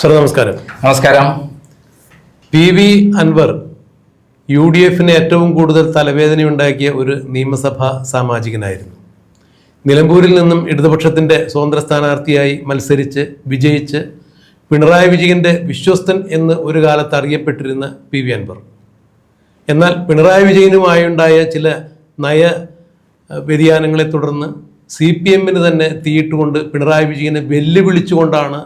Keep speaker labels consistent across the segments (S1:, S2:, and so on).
S1: Sir നമസ്കാരം.
S2: നമസ്കാരം.
S1: PV Anwar UDFന് ഏറ്റവും കൂടുതൽ തലവേദനയുണ്ടാക്കിയ ഒരു നിയമസഭാ സാമാജികനായിരുന്നു. നിലമ്പൂരിൽ നിന്നും ഇടതുപക്ഷത്തിൻ്റെ സ്വതന്ത്ര സ്ഥാനാർത്ഥിയായി മത്സരിച്ച് വിജയിച്ച് പിണറായി വിജയൻ്റെ വിശ്വസ്തൻ എന്ന് ഒരു കാലത്ത് അറിയപ്പെട്ടിരുന്ന PV അൻവർ. എന്നാൽ പിണറായി വിജയനുമായുണ്ടായ ചില നയ വ്യതിയാനങ്ങളെ തുടർന്ന് CPMന് തന്നെ തീയിട്ടുകൊണ്ട് പിണറായി വിജയനെ വെല്ലുവിളിച്ചുകൊണ്ടാണ്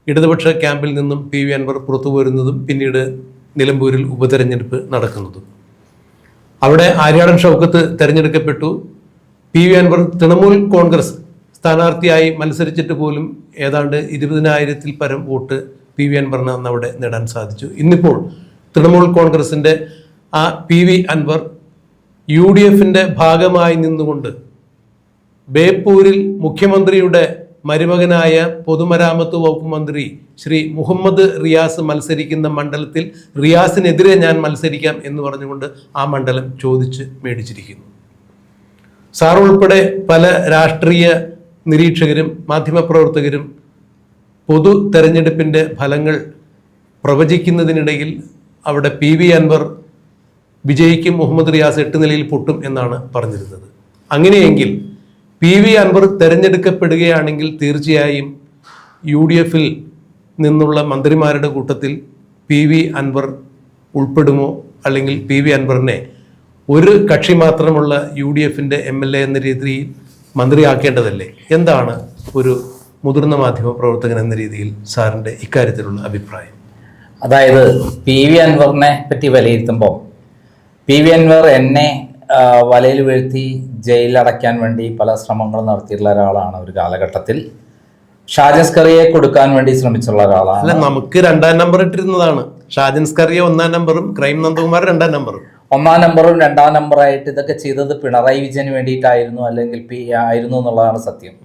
S1: ഇടതുപക്ഷ ക്യാമ്പിൽ നിന്നും PV അൻവർ പുറത്തു പോരുന്നതും പിന്നീട് നിലമ്പൂരിൽ ഉപതെരഞ്ഞെടുപ്പ് നടക്കുന്നതും. അവിടെ ആര്യാടൻ ഷൗക്കത്ത് തെരഞ്ഞെടുക്കപ്പെട്ടു. PV അൻവർ തൃണമൂൽ കോൺഗ്രസ് സ്ഥാനാർത്ഥിയായി മത്സരിച്ചിട്ട് പോലും ഏതാണ്ട് 20,000-ൽ പരം വോട്ട് PV അൻവറിന് അന്ന് അവിടെ നേടാൻ സാധിച്ചു. ഇന്നിപ്പോൾ തൃണമൂൽ കോൺഗ്രസിൻ്റെ ആ PV അൻവർ UDFൻ്റെ ഭാഗമായി നിന്നുകൊണ്ട് ബേപ്പൂരിൽ മുഖ്യമന്ത്രിയുടെ മരുമകനായ പൊതുമരാമത്ത് വകുപ്പ് മന്ത്രി ശ്രീ മുഹമ്മദ് റിയാസ് മത്സരിക്കുന്ന മണ്ഡലത്തിൽ റിയാസിനെതിരെ ഞാൻ മത്സരിക്കാം എന്ന് പറഞ്ഞുകൊണ്ട് ആ മണ്ഡലം ചോദിച്ച് മേടിച്ചിരിക്കുന്നു. സാർ ഉൾപ്പെടെ പല രാഷ്ട്രീയ നിരീക്ഷകരും മാധ്യമപ്രവർത്തകരും പൊതു തെരഞ്ഞെടുപ്പിൻ്റെ ഫലങ്ങൾ പ്രവചിക്കുന്നതിനിടയിൽ അവിടെ PV അൻവർ വിജയിക്കും, മുഹമ്മദ് റിയാസ് 8 നിലയിൽ പൊട്ടും എന്നാണ് പറഞ്ഞിരുന്നത്. അങ്ങനെയെങ്കിൽ PV അൻവർ തിരഞ്ഞെടുക്കപ്പെടുകയാണെങ്കിൽ തീർച്ചയായും UDFൽ നിന്നുള്ള മന്ത്രിമാരുടെ കൂട്ടത്തിൽ PV അൻവർ ഉൾപ്പെടുമോ? അല്ലെങ്കിൽ PV അൻവറിനെ ഒരു കക്ഷി മാത്രമുള്ള UDFൻ്റെ MLA എന്ന രീതിയിൽ മന്ത്രിയാക്കേണ്ടതല്ലേ? എന്താണ് ഒരു മുതിർന്ന മാധ്യമ പ്രവർത്തകൻ എന്ന രീതിയിൽ സാറിൻ്റെ ഇക്കാര്യത്തിലുള്ള അഭിപ്രായം?
S2: അതായത് PV അൻവറിനെ പറ്റി വിലയിരുത്തുമ്പോൾ PV അൻവർ എന്നെ വലയിൽ വീഴ്ത്തി ജയിലിലടയ്ക്കാൻ വേണ്ടി പല ശ്രമങ്ങളും നടത്തിയിട്ടുള്ള ഒരാളാണ്. ഒരു കാലഘട്ടത്തിൽ ഷാജൻ സ്കറിയെ കൊടുക്കാൻ വേണ്ടി ശ്രമിച്ചുള്ള ഒരാളാണ്.
S1: അല്ല, നമുക്ക് 2ാം നമ്പർ ഇട്ടിരുന്നതാണ്. ഷാജൻ സ്കറിയ 1ാം നമ്പറും ക്രൈം നന്ദകുമാർ 2ാം നമ്പറും.
S2: 1ാം നമ്പറും 2ാം നമ്പറായിട്ട് ഇതൊക്കെ ചെയ്തത് പിണറായി വിജയന് വേണ്ടിയിട്ടായിരുന്നു, അല്ലെങ്കിൽ ആയിരുന്നു എന്നുള്ളതാണ് സത്യം.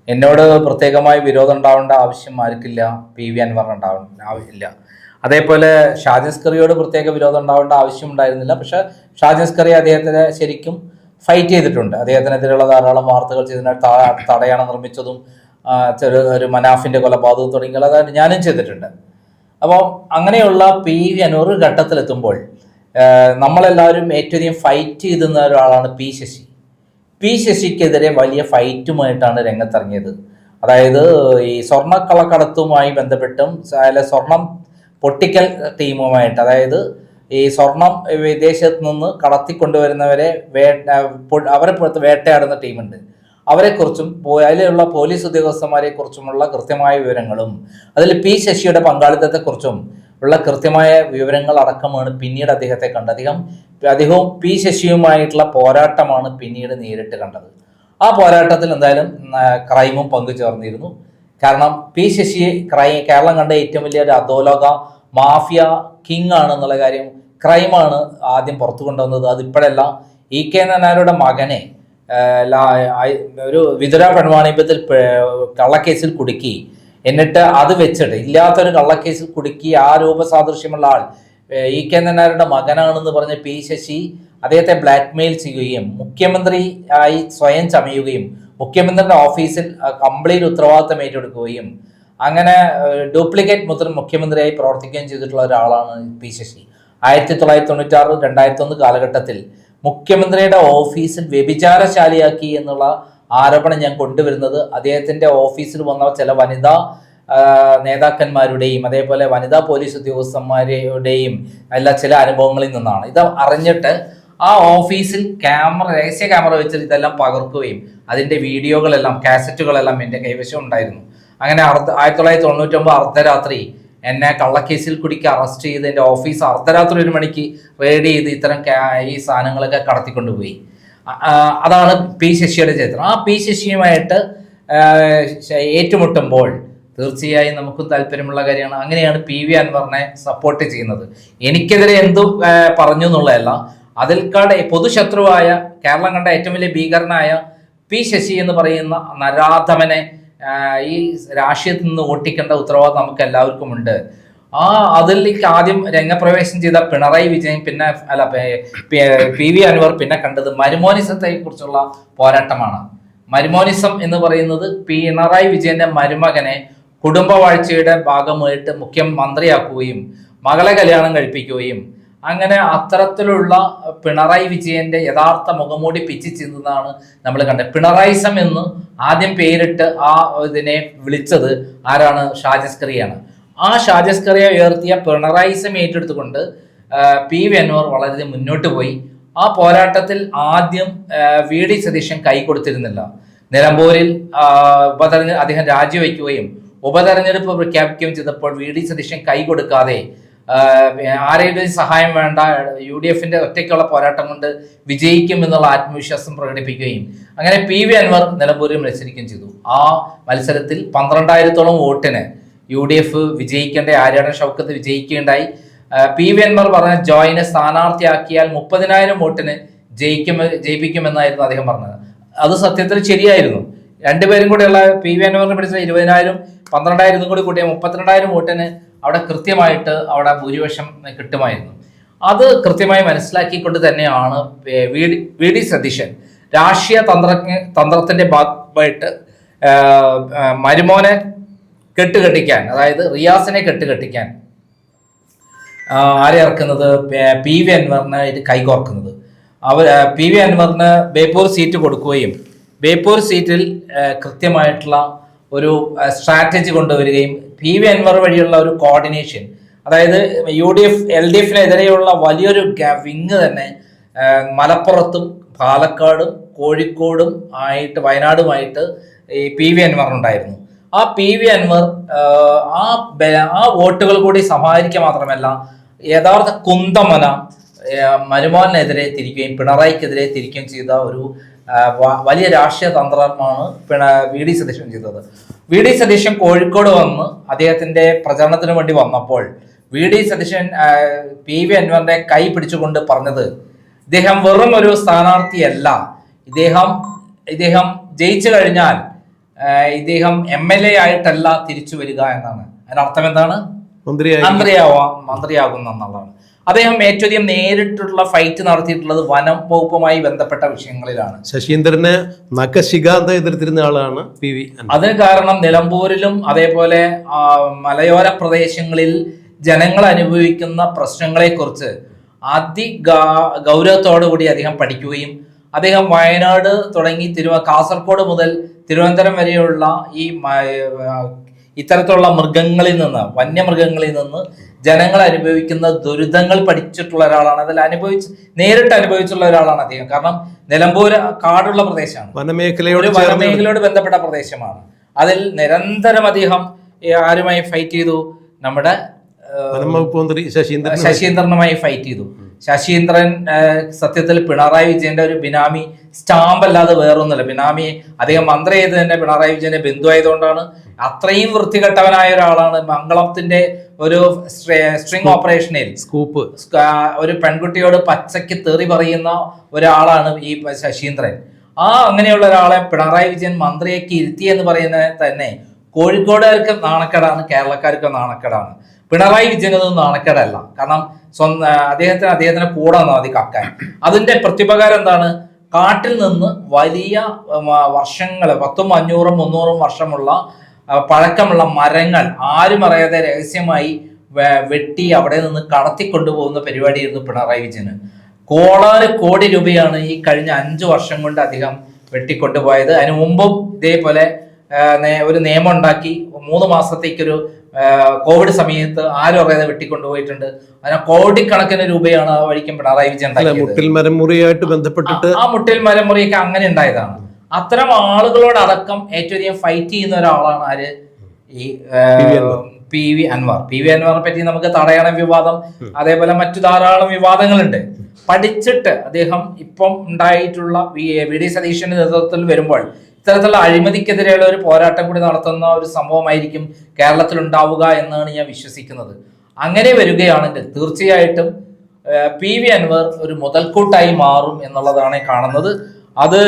S2: എന്നോട് പ്രത്യേകമായി വിരോധം ഉണ്ടാവേണ്ട ആവശ്യം ആർക്കില്ല, PV അൻവറിന് ഉണ്ടാവേണ്ട ആവശ്യമില്ല. അതേപോലെ ഷാജൻ സ്കറിയോട് പ്രത്യേക വിരോധം ഉണ്ടാവേണ്ട ആവശ്യം ഉണ്ടായിരുന്നില്ല. പക്ഷെ ഷാജൻ സ്കറി അദ്ദേഹത്തിനെ ശരിക്കും ഫൈറ്റ് ചെയ്തിട്ടുണ്ട്. അദ്ദേഹത്തിനെതിരെയുള്ള ധാരാളം വാർത്തകൾ ചെയ്തതിനാൽ തടയാണ നിർമ്മിച്ചതും ഒരു മനാഫിന്റെ കൊലപാതകവും തുടങ്ങിയ ഞാനും ചെയ്തിട്ടുണ്ട്. അപ്പോൾ അങ്ങനെയുള്ള PV അൻവർ ഒരു ഘട്ടത്തിലെത്തുമ്പോൾ നമ്മളെല്ലാവരും ഏറ്റവും അധികം ഫൈറ്റ് ചെയ്തുന്ന ഒരാളാണ് P ശശി. P ശശിക്കെതിരെ വലിയ ഫൈറ്റുമായിട്ടാണ് രംഗത്തിറങ്ങിയത്. അതായത് ഈ സ്വർണ്ണക്കള്ളക്കടത്തുമായി ബന്ധപ്പെട്ടും സ്വർണം പൊട്ടിക്കൽ ടീമുമായിട്ട്, അതായത് ഈ സ്വർണം വിദേശത്ത് നിന്ന് കടത്തിക്കൊണ്ടുവരുന്നവരെ അവരെ പുറത്ത് വേട്ടയാടുന്ന ടീമുണ്ട്. അവരെക്കുറിച്ചും അതിലുള്ള പോലീസ് ഉദ്യോഗസ്ഥന്മാരെ കുറിച്ചുമുള്ള കൃത്യമായ വിവരങ്ങളും അതിൽ P ശശിയുടെ പങ്കാളിത്തത്തെക്കുറിച്ചും ഉള്ള കൃത്യമായ വിവരങ്ങൾ അടക്കമാണ് പിന്നീട് അദ്ദേഹത്തെ കണ്ടത്. അദ്ദേഹവും P ശശിയുമായിട്ടുള്ള പോരാട്ടമാണ് പിന്നീട് നേരിട്ട് കണ്ടത്. ആ പോരാട്ടത്തിൽ എന്തായാലും ക്രൈമും പങ്കുചേർന്നിരുന്നു. കാരണം P ശശി കേരളം കണ്ട ഏറ്റവും വലിയ ഒരു അധോലോക മാഫിയ കിങ് ആണ് എന്നുള്ള കാര്യം ക്രൈമാണ് ആദ്യം പുറത്തു കൊണ്ടുവന്നത്. അതിപ്പോഴല്ല, EK നായരുടെ മകനെ ഒരു വിതുര പെൺവാണിഭ്യത്തിൽ കള്ളക്കേസിൽ കുടുക്കി, എന്നിട്ട് അത് വെച്ചിട്ട് ഇല്ലാത്തൊരു കള്ളക്കേസിൽ കുടുക്കി ആ രൂപസാദൃശ്യമുള്ള ആൾ EK നായരുടെ മകനാണെന്ന് പറഞ്ഞ് P ശശി അദ്ദേഹത്തെ ബ്ലാക്ക്മെയിൽ ചെയ്യുകയും മുഖ്യമന്ത്രി ആയി സ്വയം ചമയുകയും മുഖ്യമന്ത്രിയുടെ ഓഫീസിൽ കംപ്ലീറ്റ് ഉത്തരവാദിത്തം ഏറ്റെടുക്കുകയും അങ്ങനെ ഡ്യൂപ്ലിക്കേറ്റ് മുഖ്യമന്ത്രിയായി പ്രവർത്തിക്കുകയും ചെയ്തിട്ടുള്ള ഒരാളാണ് P ശശി. 1996, 2001 കാലഘട്ടത്തിൽ മുഖ്യമന്ത്രിയുടെ ഓഫീസിൽ വ്യഭിചാരശാലിയാക്കി എന്നുള്ള ആരോപണം ഞാൻ കൊണ്ടുവരുന്നത് അദ്ദേഹത്തിൻ്റെ ഓഫീസിൽ വന്ന ചില വനിതാ നേതാക്കന്മാരുടെയും അതേപോലെ വനിതാ പോലീസ് ഉദ്യോഗസ്ഥന്മാരുടെയും എല്ലാ ചില അനുഭവങ്ങളിൽ നിന്നാണ്. ഇത് അറിഞ്ഞിട്ട് ആ ഓഫീസിൽ രഹസ്യ ക്യാമറ വെച്ചിട്ട് ഇതെല്ലാം പകർത്തുകയും അതിൻ്റെ വീഡിയോകളെല്ലാം കാസറ്റുകളെല്ലാം എൻ്റെ കൈവശം ഉണ്ടായിരുന്നു. അങ്ങനെ 1999 അർദ്ധരാത്രി എന്നെ കള്ളക്കേസിൽ കുടുക്കി അറസ്റ്റ് ചെയ്ത് എൻ്റെ ഓഫീസ് അർദ്ധരാത്രി 1 മണിക്ക് റെയ്ഡ് ചെയ്ത് ഇത്തരം ഈ സാധനങ്ങളൊക്കെ കടത്തിക്കൊണ്ടുപോയി. അതാണ് P ശശിയുടെ ചരിത്രം. ആ P ശശിയുമായിട്ട് ഏറ്റുമുട്ടുമ്പോൾ തീർച്ചയായും നമുക്കും താല്പര്യമുള്ള കാര്യമാണ്. അങ്ങനെയാണ് PV അൻവറിനെ സപ്പോർട്ട് ചെയ്യുന്നത്. എനിക്കെതിരെ എന്തു പറഞ്ഞു എന്നുള്ളതല്ല, അതിൽക്കാട് പൊതുശത്രുവായ കേരളം കണ്ട ഏറ്റവും വലിയ ഭീകരനായ P ശശി എന്ന് പറയുന്ന നരാധമനെ ഈ രാഷ്ട്രീയത്തിൽ നിന്ന് ഓട്ടിക്കേണ്ട ഉത്തരവാദിത്വം നമുക്ക് എല്ലാവർക്കും ഉണ്ട്. അതിലേക്ക് ആദ്യം രംഗപ്രവേശം ചെയ്ത പിണറായി വിജയൻ, പിന്നെ PV അൻവർ പിന്നെ കണ്ടത് മരുമോനിസത്തെ കുറിച്ചുള്ള പോരാട്ടമാണ്. മരുമോനിസം എന്ന് പറയുന്നത് പിണറായി വിജയന്റെ മരുമകനെ കുടുംബവാഴ്ചയുടെ ഭാഗമായിട്ട് മുഖ്യമന്ത്രിയാക്കുകയും മകളെ കല്യാണം കഴിപ്പിക്കുകയും അങ്ങനെ അത്തരത്തിലുള്ള പിണറായി വിജയന്റെ യഥാർത്ഥ മുഖംമൂടി പിച്ചി ചിന്തുന്നതാണ് നമ്മൾ കണ്ടത്. പിണറായിസം എന്ന് ആദ്യം പേരിട്ട് ആ ഇതിനെ വിളിച്ചത് ആരാണ്? ഷാജിസ്കറിയാണ്. ആ ഷാജിസ്കറിയ ഉയർത്തിയ പിണറായിസം ഏറ്റെടുത്തുകൊണ്ട് PV അൻവർ വളരെ മുന്നോട്ട് പോയി. ആ പോരാട്ടത്തിൽ ആദ്യം VD സതീശൻ കൈ കൊടുത്തിരുന്നില്ല. നിലമ്പൂരിൽ അദ്ദേഹം രാജിവെക്കുകയും ഉപതെരഞ്ഞെടുപ്പ് പ്രഖ്യാപിക്കുകയും ചെയ്തപ്പോൾ VD സതീശൻ കൈ കൊടുക്കാതെ ആരെയും സഹായം വേണ്ട, UDFന്റെ ഒറ്റയ്ക്കുള്ള പോരാട്ടം കൊണ്ട് വിജയിക്കും എന്നുള്ള ആത്മവിശ്വാസം പ്രകടിപ്പിക്കുകയും അങ്ങനെ PV അൻവർ നിലമ്പൂരിൽ മത്സരിക്കുകയും ചെയ്തു. ആ മത്സരത്തിൽ 12,000-ഓളം വോട്ടിന് UDF വിജയിക്കേണ്ട, ആര്യാടൻ ഷൗക്കത്ത് വിജയിക്കുകയുണ്ടായി. PV അൻവർ പറഞ്ഞ ജോയിനെ സ്ഥാനാർത്ഥിയാക്കിയാൽ 30,000 വോട്ടിന് ജയിപ്പിക്കുമെന്നായിരുന്നു അദ്ദേഹം പറഞ്ഞത്. അത് സത്യത്തിൽ ശരിയായിരുന്നു. രണ്ടുപേരും കൂടെയുള്ള PV അൻവറിനെ പിടിച്ച 20,000 12,000 കൂടി കൂട്ടിയ 32,000 വോട്ടിന് അവിടെ കൃത്യമായിട്ട് അവിടെ ഭൂരിപക്ഷം കിട്ടുമായിരുന്നു. അത് കൃത്യമായി മനസ്സിലാക്കിക്കൊണ്ട് തന്നെയാണ് VD സതീശൻ രാഷ്ട്രീയ തന്ത്രത്തിന്റെ ഭാഗമായിട്ട് മരുമോനെ കെട്ടുകെട്ടിക്കാൻ, അതായത് റിയാസിനെ കെട്ടുകെട്ടിക്കാൻ ആരെ ഇറക്കുന്നത്? PV അൻവറിനായിട്ട് കൈകോർക്കുന്നത്. PV അൻവറിന് ബേപ്പൂർ സീറ്റ് കൊടുക്കുകയും ബേപ്പൂർ സീറ്റിൽ കൃത്യമായിട്ടുള്ള ഒരു സ്ട്രാറ്റജി കൊണ്ടുവരികയും PV അൻവർ വഴിയുള്ള ഒരു കോർഡിനേഷൻ, അതായത് UDF LDFനെതിരെയുള്ള വലിയൊരു വിങ് തന്നെ മലപ്പുറത്തും പാലക്കാടും കോഴിക്കോടും ആയിട്ട് വയനാടുമായിട്ട് ഈ PV അൻവറിനുണ്ടായിരുന്നു. ആ PV അൻവർ ആ വോട്ടുകൾ കൂടി സമാഹരിക്കുക മാത്രമല്ല, യഥാർത്ഥ കുന്തമന മരുമോനെതിരെ തിരിക്കുകയും പിണറായിക്കെതിരെ തിരിക്കുകയും ചെയ്ത ഒരു വലിയ രാഷ്ട്രീയ തന്ത്രമാണ് VD സതീശൻ ചെയ്തത്. VD സതീശൻ കോഴിക്കോട് വന്ന് അദ്ദേഹത്തിന്റെ പ്രചരണത്തിന് വേണ്ടി വന്നപ്പോൾ VD സതീശൻ PV അൻവറിന്റെ കൈ പിടിച്ചുകൊണ്ട് പറഞ്ഞത്, ഇദ്ദേഹം വെറും ഒരു സ്ഥാനാർത്ഥിയല്ല, ഇദ്ദേഹം ജയിച്ചു കഴിഞ്ഞാൽ ഇദ്ദേഹം MLA ആയിട്ടല്ല തിരിച്ചു വരിക എന്നാണ്. അതിനർത്ഥം എന്താണ്? മന്ത്രിയാകുന്ന എന്നുള്ളതാണ്. അദ്ദേഹം ഏറ്റവും നേരിട്ടുള്ള ഫൈറ്റ് നടത്തിയിട്ടുള്ളത് വനം വകുപ്പുമായി ബന്ധപ്പെട്ട വിഷയങ്ങളിലാണ്.
S1: ശശീന്ദ്രനെ നഖശിഖാന്ത എതിർത്തിരുന്ന ആളാണ് PV.
S2: അതിന് കാരണം നിലമ്പൂരിലും അതേപോലെ മലയോര പ്രദേശങ്ങളിൽ ജനങ്ങൾ അനുഭവിക്കുന്ന പ്രശ്നങ്ങളെ കുറിച്ച് ഗൗരവത്തോടു കൂടി അദ്ദേഹം പഠിക്കുകയും അദ്ദേഹം വയനാട് തുടങ്ങി കാസർഗോഡ് മുതൽ തിരുവനന്തപുരം വരെയുള്ള ഈ ഇത്തരത്തിലുള്ള മൃഗങ്ങളിൽ നിന്ന്, വന്യമൃഗങ്ങളിൽ നിന്ന് ജനങ്ങൾ അനുഭവിക്കുന്ന ദുരിതങ്ങൾ പഠിച്ചിട്ടുള്ള ഒരാളാണ്. അതിൽ നേരിട്ട് അനുഭവിച്ചിട്ടുള്ള ഒരാളാണ് അദ്ദേഹം. കാരണം നിലമ്പൂർ കാടുള്ള പ്രദേശമാണ്, വനമേഖലയോട് ബന്ധപ്പെട്ട പ്രദേശമാണ്. അതിൽ നിരന്തരം അദ്ദേഹം ആരുമായി ഫൈറ്റ് ചെയ്തു? നമ്മുടെ ശശീന്ദ്രനുമായി ഫൈറ്റ് ചെയ്തു. ശശീന്ദ്രൻ സത്യത്തിൽ പിണറായി വിജയന്റെ ഒരു ബിനാമി സ്റ്റാമ്പ് അല്ലാതെ വേറൊന്നുമില്ല. ബിനാമി അദ്ദേഹം മന്ത്രി ചെയ്ത് തന്നെ പിണറായി വിജയന്റെ ബന്ധു ആയതുകൊണ്ടാണ്. അത്രയും വൃത്തികെട്ടവനായ ഒരാളാണ്. മംഗളത്തിന്റെ ഒരു സ്ട്രിംഗ് ഓപ്പറേഷനിൽ ഒരു പെൺകുട്ടിയോട് പച്ചയ്ക്ക് തെറി പറയുന്ന ഒരാളാണ് ഈ ശശീന്ദ്രൻ. അങ്ങനെയുള്ള ഒരാളെ പിണറായി വിജയൻ മന്ത്രിയാക്കി ഇരുത്തി എന്ന് പറയുന്നത് തന്നെ കോഴിക്കോടുകാർക്ക് നാണക്കേടാണ്, കേരളക്കാർക്ക് നാണക്കേടാണ്. പിണറായി വിജയനൊന്നും നാണക്കേടല്ല. കാരണം അദ്ദേഹത്തിന് കൂടെ മതി കക്കാൻ. അതിന്റെ പ്രത്യുപകാരം എന്താണ്? കാട്ടിൽ നിന്ന് വലിയ വർഷങ്ങൾ 10, 500, 300 വർഷമുള്ള പഴക്കമുള്ള മരങ്ങൾ ആരും അറിയാതെ രഹസ്യമായി വെട്ടി അവിടെ നിന്ന് കടത്തിക്കൊണ്ടുപോകുന്ന പരിപാടിയായിരുന്നു പിണറായി വിജയന്. കോടി രൂപയാണ് ഈ കഴിഞ്ഞ 5 വർഷം കൊണ്ട് അദ്ദേഹം വെട്ടിക്കൊണ്ടുപോയത്. അതിനു മുമ്പും ഇതേപോലെ ഒരു നിയമം ഉണ്ടാക്കി 3 മാസത്തേക്കൊരു കോവിഡ് സമയത്ത് ആരും അറിയാതെ വെട്ടിക്കൊണ്ടുപോയിട്ടുണ്ട്. അതിന് കോടിക്കണക്കിന് രൂപയാണ് ആ വഴിക്കും പിണറായി വിജയൻ
S1: മുട്ടിൽ ബന്ധപ്പെട്ടിട്ട്
S2: ആ മുട്ടിൽ മരമുറിയൊക്കെ അങ്ങനെ ഉണ്ടായതാണ്. അത്തരം ആളുകളോടടക്കം ഏറ്റവും ഫൈറ്റ് ചെയ്യുന്ന ഒരാളാണ് ആര്? ഈ PV അൻവർ. PV അൻവറിനെ പറ്റി നമുക്ക് തടയണ വിവാദം, അതേപോലെ മറ്റു ധാരാളം വിവാദങ്ങളുണ്ട്. പഠിച്ചിട്ട് അദ്ദേഹം ഇപ്പം ഉണ്ടായിട്ടുള്ള VD സതീശന്റെ നേതൃത്വത്തിൽ വരുമ്പോൾ ഇത്തരത്തിലുള്ള അഴിമതിക്കെതിരെയുള്ള ഒരു പോരാട്ടം കൂടി നടത്തുന്ന ഒരു സംഭവമായിരിക്കും കേരളത്തിൽ ഉണ്ടാവുക എന്നാണ് ഞാൻ വിശ്വസിക്കുന്നത്. അങ്ങനെ വരികയാണെങ്കിൽ തീർച്ചയായിട്ടും PV അൻവർ ഒരു മുതൽക്കൂട്ടായി മാറും എന്നുള്ളതാണ് കാണുന്നത്. അത്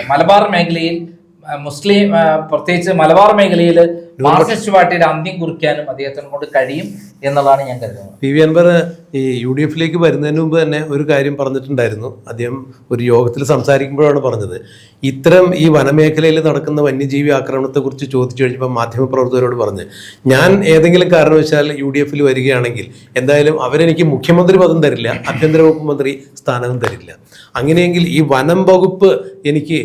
S2: മലബാർ മേഖലയിൽ പ്രത്യേകിച്ച് മലബാർ മേഖലയിൽ മാർക്സിസ്റ്റ് പാർട്ടിയുടെ അന്ത്യം കുറിക്കാനും അദ്ദേഹത്തിനെ കൊണ്ട് കഴിയും എന്നുള്ളതാണ് ഞാൻ കരുതുന്നത്.
S1: പി വി അൻവർ ഈ UDF വരുന്നതിന് മുമ്പ് തന്നെ ഒരു കാര്യം പറഞ്ഞിട്ടുണ്ടായിരുന്നു. അദ്ദേഹം ഒരു യോഗത്തിൽ സംസാരിക്കുമ്പോഴാണ് പറഞ്ഞത്, ഇത്തരം ഈ വനമേഖലയിൽ നടക്കുന്ന വന്യജീവി ആക്രമണത്തെക്കുറിച്ച് ചോദിച്ചു കഴിഞ്ഞപ്പോൾ മാധ്യമപ്രവർത്തകരോട് പറഞ്ഞ്, ഞാൻ ഏതെങ്കിലും കാരണവശാൽ UDF വരികയാണെങ്കിൽ എന്തായാലും അവരെനിക്ക് മുഖ്യമന്ത്രി പദം തരില്ല, ആഭ്യന്തര വകുപ്പ് മന്ത്രി സ്ഥാനവും തരില്ല. അങ്ങനെയെങ്കിൽ ഈ വനം വകുപ്പ് എനിക്ക്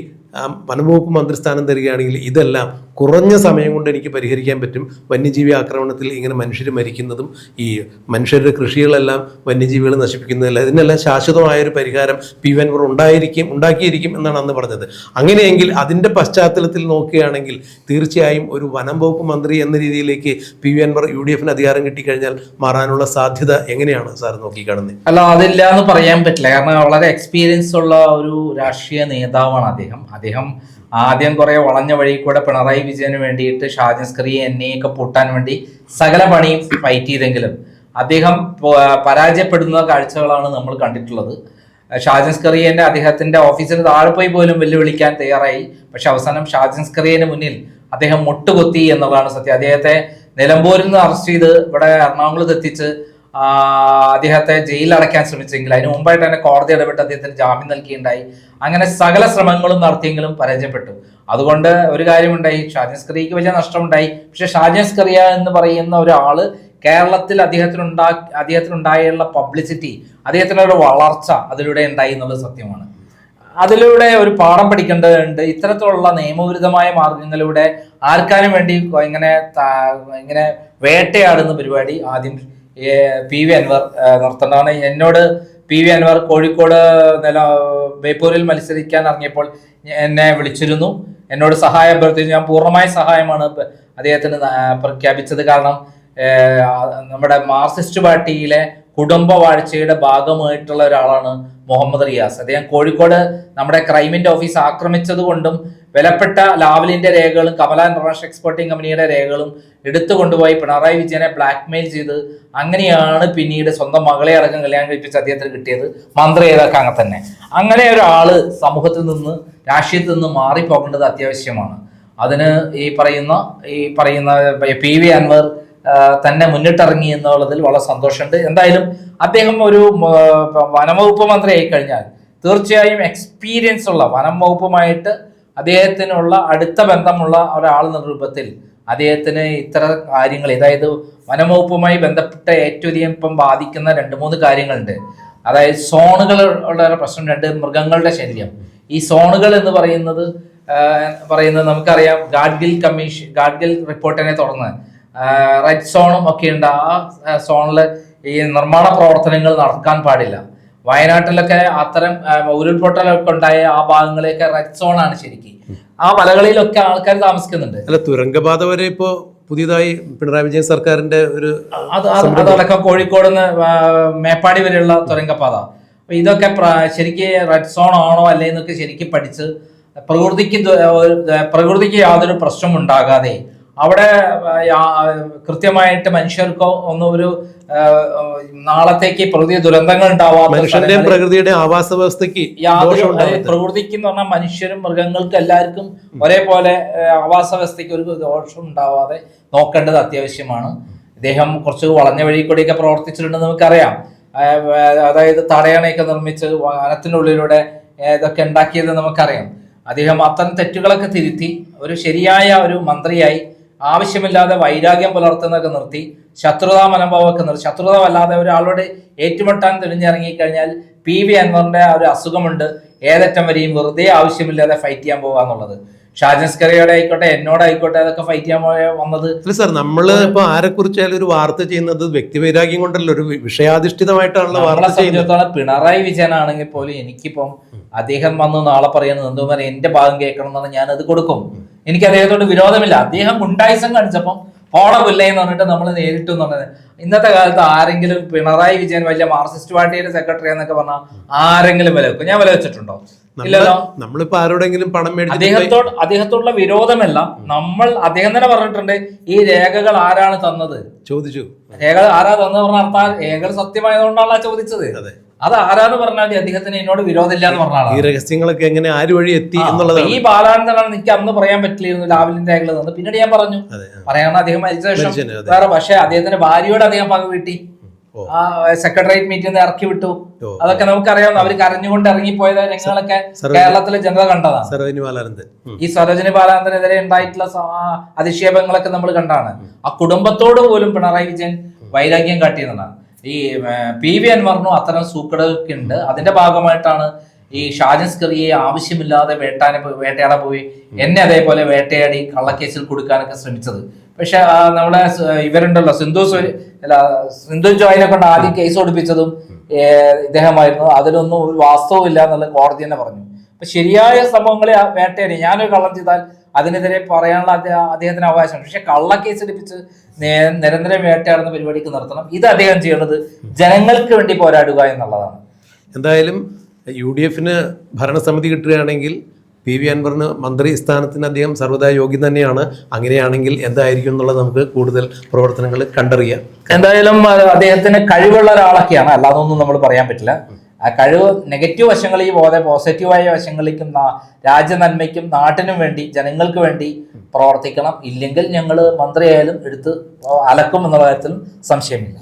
S1: വനംവകുപ്പ് മന്ത്രിസ്ഥാനം തരികയാണെങ്കിൽ ഇതെല്ലാം കുറഞ്ഞ സമയം കൊണ്ട് എനിക്ക് പരിഹരിക്കാൻ പറ്റും. വന്യജീവി ആക്രമണത്തിൽ ഇങ്ങനെ മനുഷ്യർ മരിക്കുന്നതും ഈ മനുഷ്യരുടെ കൃഷികളെല്ലാം വന്യജീവികൾ നശിപ്പിക്കുന്നതല്ല, ഇതിനെല്ലാം ശാശ്വതമായൊരു പരിഹാരം പി വി അൻവർ ഉണ്ടാക്കിയിരിക്കും എന്നാണ് അന്ന് പറഞ്ഞത്. അങ്ങനെയെങ്കിൽ അതിൻ്റെ പശ്ചാത്തലത്തിൽ നോക്കുകയാണെങ്കിൽ തീർച്ചയായും ഒരു വനം വകുപ്പ് മന്ത്രി എന്ന രീതിയിലേക്ക് പി വി അൻവർ UDF അധികാരം കിട്ടിക്കഴിഞ്ഞാൽ മാറാനുള്ള സാധ്യത എങ്ങനെയാണ് സാർ നോക്കിക്കാണുന്നത്?
S2: അല്ല, അതില്ല എന്ന് പറയാൻ പറ്റില്ല. കാരണം വളരെ എക്സ്പീരിയൻസ് ഉള്ള ഒരു രാഷ്ട്രീയ നേതാവാണ് അദ്ദേഹം ആദ്യം കുറെ വളഞ്ഞ വഴി കൂടെ പിണറായി വിജയന് വേണ്ടിയിട്ട് ഷാജൻ സ്കറിയെ എന്നെയൊക്കെ പൂട്ടാൻ വേണ്ടി സകല പണിയും ഫൈറ്റ് ചെയ്തെങ്കിലും അദ്ദേഹം പരാജയപ്പെടുന്ന കാഴ്ചകളാണ് നമ്മൾ കണ്ടിട്ടുള്ളത്. ഷാജൻ സ്കറിയന്റെ അദ്ദേഹത്തിന്റെ ഓഫീസിന് താഴെ പോയി പോലും വെല്ലുവിളിക്കാൻ തയ്യാറായി. പക്ഷെ അവസാനം ഷാജൻ സ്കറിയന് മുന്നിൽ അദ്ദേഹം മുട്ടുകൊത്തി എന്നുള്ളതാണ് സത്യം. അദ്ദേഹത്തെ നിലമ്പൂരിൽ നിന്ന് അറസ്റ്റ് ചെയ്ത് ഇവിടെ എറണാകുളത്ത് എത്തിച്ച് അദ്ദേഹത്തെ ജയിലിൽ അടയ്ക്കാൻ ശ്രമിച്ചെങ്കിൽ അതിന് മുമ്പായിട്ട് തന്നെ കോടതി ഇടപെട്ട് അദ്ദേഹത്തിന് ജാമ്യം നൽകിയിട്ടുണ്ടായി. അങ്ങനെ സകല ശ്രമങ്ങളും നടത്തിയെങ്കിലും പരാജയപ്പെട്ടു. അതുകൊണ്ട് ഒരു കാര്യമുണ്ടായി, ഷാജൻ സ്കറിയക്ക് വലിയ നഷ്ടമുണ്ടായി. പക്ഷെ ഷാജൻ സ്കറിയ എന്ന് പറയുന്ന ഒരാള് കേരളത്തിൽ അദ്ദേഹത്തിനുണ്ടായുള്ള പബ്ലിസിറ്റി, അദ്ദേഹത്തിനൊരു വളർച്ച അതിലൂടെ ഉണ്ടായി എന്നുള്ളത് സത്യമാണ്. അതിലൂടെ ഒരു പാഠം പഠിക്കേണ്ടതുണ്ട്. ഇത്തരത്തിലുള്ള നിയമവിരുദ്ധമായ മാർഗങ്ങളിലൂടെ ആർക്കാനും വേണ്ടി ഇങ്ങനെ വേട്ടയാടുന്ന പരിപാടി ആദ്യം പി വി അൻവർ നിർത്തേണ്ടതാണ്. എന്നോട് പി വി അൻവർ കോഴിക്കോട് ബേപ്പൂരിൽ മത്സരിക്കാൻ ഇറങ്ങിയപ്പോൾ എന്നെ വിളിച്ചിരുന്നു, എന്നോട് സഹായം അഭ്യർത്ഥിച്ചു. ഞാൻ പൂർണ്ണമായ സഹായമാണ് അദ്ദേഹത്തിന് പ്രഖ്യാപിച്ചത്. കാരണം നമ്മുടെ മാർക്സിസ്റ്റ് പാർട്ടിയിലെ കുടുംബ വാഴ്ചയുടെ ഭാഗമായിട്ടുള്ള ഒരാളാണ് മുഹമ്മദ് റിയാസ്. അദ്ദേഹം കോഴിക്കോട് നമ്മുടെ ക്രൈമിന്റെ ഓഫീസ് ആക്രമിച്ചത് കൊണ്ടും വിലപ്പെട്ട ലാവലിന്റെ രേഖകളും കമല ഇന്റർനാഷണൽ എക്സ്പോർട്ടിംഗ് കമ്പനിയുടെ രേഖകളും എടുത്തു കൊണ്ടുപോയി പിണറായി വിജയനെ ബ്ലാക്ക്മെയിൽ ചെയ്ത് അങ്ങനെയാണ് പിന്നീട് സ്വന്തം മകളെ അടക്കം കല്യാണം കഴിപ്പിച്ച് അദ്ദേഹത്തിന് കിട്ടിയത്. മന്ത്രി ഏതൊക്കെ അങ്ങനെ തന്നെ. അങ്ങനെ ഒരാള് സമൂഹത്തിൽ നിന്ന് രാഷ്ട്രീയത്തിൽ നിന്ന് മാറിപ്പോകേണ്ടത് അത്യാവശ്യമാണ്. അതിന് ഈ പറയുന്ന പി വി അൻവർ തന്നെ മുന്നിട്ടിറങ്ങി എന്നുള്ളതിൽ വളരെ സന്തോഷമുണ്ട്. എന്തായാലും അദ്ദേഹം ഒരു വനംവകുപ്പ് മന്ത്രി ആയി കഴിഞ്ഞാൽ തീർച്ചയായും എക്സ്പീരിയൻസ് ഉള്ള വനം വകുപ്പുമായിട്ട് അദ്ദേഹത്തിനുള്ള അടുത്ത ബന്ധമുള്ള ഒരാൾ എന്ന രൂപത്തിൽ അദ്ദേഹത്തിന് ഇത്തരം കാര്യങ്ങൾ, അതായത് വനംവകുപ്പുമായി ബന്ധപ്പെട്ട ഏറ്റവും അധികം ഇപ്പം ബാധിക്കുന്ന 2-3 കാര്യങ്ങളുണ്ട്. അതായത് സോണുകളുടെ പ്രശ്നം, മൃഗങ്ങളുടെ ശല്യം. ഈ സോണുകൾ എന്ന് പറയുന്നത് നമുക്കറിയാം, ഗാഡ്ഗിൽ റിപ്പോർട്ടിനെ തുടർന്ന് റെഡ് സോണും ഒക്കെ ഉണ്ട്. ആ സോണിൽ ഈ നിർമ്മാണ പ്രവർത്തനങ്ങൾ നടക്കാൻ പാടില്ല. വയനാട്ടിലൊക്കെ അത്തരം ഉരുൾപൊട്ടലൊക്കെ ഉണ്ടായ ആ ഭാഗങ്ങളെയൊക്കെ റെഡ് സോൺ ആണ് ശരിക്കും. ആ മലകളിലൊക്കെ ആൾക്കാർ താമസിക്കുന്നുണ്ട്.
S1: അല്ല, തുരങ്കപാത വരെ ഇപ്പോ പുതിയതായി പിണറായി വിജയൻ സർക്കാരിന്റെ ഒരു
S2: അതടക്കം കോഴിക്കോട് നിന്ന് മേപ്പാടി വരെയുള്ള തുരങ്കപാത. അപ്പൊ ഇതൊക്കെ ശരിക്കും റെഡ് സോൺ ആണോ അല്ലേ എന്നൊക്കെ ശരിക്കും പഠിച്ച് പ്രകൃതിക്ക് യാതൊരു പ്രശ്നം ഉണ്ടാകാതെ അവിടെ കൃത്യമായിട്ട് മനുഷ്യർക്കോ ഒരു നാളത്തേക്ക് പ്രകൃതി ദുരന്തങ്ങൾ ഉണ്ടാവാത്ത
S1: മനുഷ്യന്റെയും പ്രകൃതിയുടെ ആവാസ വ്യവസ്ഥയ്ക്ക്
S2: പ്രകൃതിക്ക് എന്ന് പറഞ്ഞാൽ മനുഷ്യരും മൃഗങ്ങൾക്കും എല്ലാവർക്കും ഒരേപോലെ ആവാസ വ്യവസ്ഥയ്ക്ക് ഒരു ദോഷം ഉണ്ടാവാതെ നോക്കേണ്ടത് അത്യാവശ്യമാണ്. ഇദ്ദേഹം കുറച്ച് വളഞ്ഞ വഴി കൂടിയൊക്കെ പ്രവർത്തിച്ചിട്ടുണ്ടെന്ന് നമുക്കറിയാം. അതായത് തടയണയൊക്കെ നിർമ്മിച്ച് വനത്തിനുള്ളിലൂടെ ഇതൊക്കെ ഉണ്ടാക്കിയത് നമുക്കറിയാം. അദ്ദേഹം അത്തരം തെറ്റുകളൊക്കെ തിരുത്തി ഒരു ശരിയായ ഒരു മന്ത്രിയായി ആവശ്യമില്ലാതെ വൈരാഗ്യം പുലർത്തുന്നതൊക്കെ നിർത്തി ശത്രുതാ മനോഭാവമൊക്കെ നിർത്തി, ശത്രുത അല്ലാതെ ഒരാളോട് ഏറ്റുമുട്ടാൻ തെളിഞ്ഞിറങ്ങിക്കഴിഞ്ഞാൽ പി വി അൻവറിന്റെ ഒരു അസുഖമുണ്ട്, ഏതറ്റം വരെയും വെറുതെ ആവശ്യമില്ലാതെ ഫൈറ്റ് ചെയ്യാൻ പോകുക എന്നുള്ളത്. ഷാജൻ സ്കറിയോടെ ആയിക്കോട്ടെ, എന്നോടായിക്കോട്ടെ, അതൊക്കെ ഫൈറ്റ് ചെയ്യാൻ വന്നത്.
S1: അല്ല സാർ, നമ്മള് ഇപ്പൊ ആരെ കുറിച്ചായാലും ഒരു വാർത്ത ചെയ്യുന്നത് വ്യക്തിവൈരാഗ്യം കൊണ്ടല്ലോ, ഒരു വിഷയാധിഷ്ഠിതമായിട്ടാണല്ലോ വാർത്ത ചെയ്യുന്നത്.
S2: പിണറായി വിജയൻ ആണെങ്കിൽ പോലും എനിക്കിപ്പം അദ്ദേഹം വന്ന് നാളെ പറയുന്നത് എന്തോ പറയാം, എന്റെ ഭാഗം കേൾക്കണം എന്നാണ്, ഞാൻ അത് കൊടുക്കും. എനിക്ക് അദ്ദേഹത്തോട് വിരോധമില്ല. അദ്ദേഹം ഗുണ്ടായിസം കാണിച്ചപ്പം പോണമില്ല എന്ന് പറഞ്ഞിട്ട് നമ്മൾ നേരിട്ടു എന്ന് പറഞ്ഞത്. ഇന്നത്തെ കാലത്ത് ആരെങ്കിലും പിണറായി വിജയൻ വലിയ മാർക്സിസ്റ്റ് പാർട്ടിയുടെ സെക്രട്ടറി എന്നൊക്കെ പറഞ്ഞാൽ ആരെങ്കിലും വില വെക്കും? ഞാൻ വില വെച്ചിട്ടുണ്ടോ? ഇല്ലല്ലോ.
S1: നമ്മളിപ്പോ ആരോടെങ്കിലും പണം
S2: അദ്ദേഹത്തോടുള്ള വിരോധമല്ല. അദ്ദേഹം തന്നെ പറഞ്ഞിട്ടുണ്ട്, ഈ രേഖകൾ ആരാണ് തന്നത് ചോദിച്ചു. രേഖകൾ ആരാ തന്നത് പറഞ്ഞാൽ രേഖകൾ സത്യമായതുകൊണ്ടാണല്ലോ ചോദിച്ചത്. അത് ആരാന്ന് പറഞ്ഞാൽ മതി, അദ്ദേഹത്തിന് എന്നോട് വിരോധമില്ല എന്ന്
S1: ഈ
S2: പറഞ്ഞാണ്.
S1: രഹസ്യങ്ങളൊക്കെ എങ്ങനെ ആര് വഴി എത്തി എന്നുള്ളതാണ്.
S2: ഈ ബാലാനന്ദനാണ് എനിക്ക് അന്ന് പറയാൻ പറ്റില്ലായിരുന്നു ലാവലിന്റെ രേഖകൾ തന്നു. പിന്നീട് ഞാൻ പറഞ്ഞു പറയാൻ അദ്ദേഹം മരിച്ച ശേഷം വേറെ, പക്ഷെ അദ്ദേഹത്തിന്റെ ഭാര്യയോട് അദ്ദേഹം പങ്ക് വീട്ടി, ആ സെക്രട്ടേറിയറ്റ് മീറ്റിൽ നിന്ന് ഇറക്കി വിട്ടു. അതൊക്കെ നമുക്കറിയാവുന്ന, അവർ കരഞ്ഞുകൊണ്ട് ഇറങ്ങിപ്പോയത് രംഗങ്ങളൊക്കെ കേരളത്തിലെ ജനത കണ്ടതാണ്. ഈ സരോജിനി ബാലാനന്ദനെതിരെ ഉണ്ടായിട്ടുള്ള അധിക്ഷേപങ്ങളൊക്കെ നമ്മൾ കണ്ടാണ്. ആ കുടുംബത്തോട് പോലും പിണറായി വിജയൻ വൈരാഗ്യം കാട്ടിയതാണ്. ഈ PV അൻവറിനും അത്തരം സൂക്കടൊക്കെ ഉണ്ട്. അതിന്റെ ഭാഗമായിട്ടാണ് ഈ ഷാജൻ സ്കറിയെ ആവശ്യമില്ലാതെ വേട്ടയാടാൻ പോയി എന്നെ അതേപോലെ വേട്ടയാടി കള്ളക്കേസിൽ കൊടുക്കാനൊക്കെ ശ്രമിച്ചത്. പക്ഷെ നമ്മുടെ ഇവരുണ്ടല്ലോ സിന്ധു ജോയിനെ കൊണ്ട് ആദ്യം കേസ് കൊടുപ്പിച്ചതും ഇദ്ദേഹമായിരുന്നു. അതിലൊന്നും ഒരു വാസ്തവം ഇല്ല എന്നുള്ള കോടതി തന്നെ പറഞ്ഞു. അപ്പൊ ശരിയായ സംഭവങ്ങളെ വേട്ടയാടി, ഞാനൊരു കള്ളം ചെയ്താൽ അതിനെതിരെ പറയാനുള്ള അദ്ദേഹത്തിന് അവകാശം. പക്ഷെ കള്ളക്കേസ് എടുപ്പിച്ച് നിരന്തരം വേട്ടയാടുന്ന പരിപാടിക്ക് നിർത്തണം. ഇത് അദ്ദേഹം ചെയ്യുന്നത് ജനങ്ങൾക്ക് വേണ്ടി പോരാടുക എന്നുള്ളതാണ്.
S1: എന്തായാലും UDFന് ഭരണസമിതി കിട്ടുകയാണെങ്കിൽ PV അൻവറിന് മന്ത്രി സ്ഥാനത്തിന് അദ്ദേഹം സർവ്വതാ യോഗ്യം തന്നെയാണ്. അങ്ങനെയാണെങ്കിൽ എന്തായിരിക്കും എന്നുള്ളത് നമുക്ക് കൂടുതൽ പ്രവർത്തനങ്ങൾ കണ്ടറിയാം.
S2: എന്തായാലും അദ്ദേഹത്തിന് കഴിവുള്ള ഒരാളൊക്കെയാണ്, അല്ലാതൊന്നും നമ്മൾ പറയാൻ പറ്റില്ല. ആ കഴിവ് നെഗറ്റീവ് വശങ്ങളിൽ പോലെ പോസിറ്റീവായ വശങ്ങളിലേക്കും രാജ്യ നന്മയ്ക്കും നാട്ടിനും വേണ്ടി ജനങ്ങൾക്ക് വേണ്ടി പ്രവർത്തിക്കണം. ഇല്ലെങ്കിൽ ഞങ്ങൾ മന്ത്രിയായാലും എടുത്ത് അലക്കും എന്നുള്ള കാര്യത്തിലും സംശയമില്ല.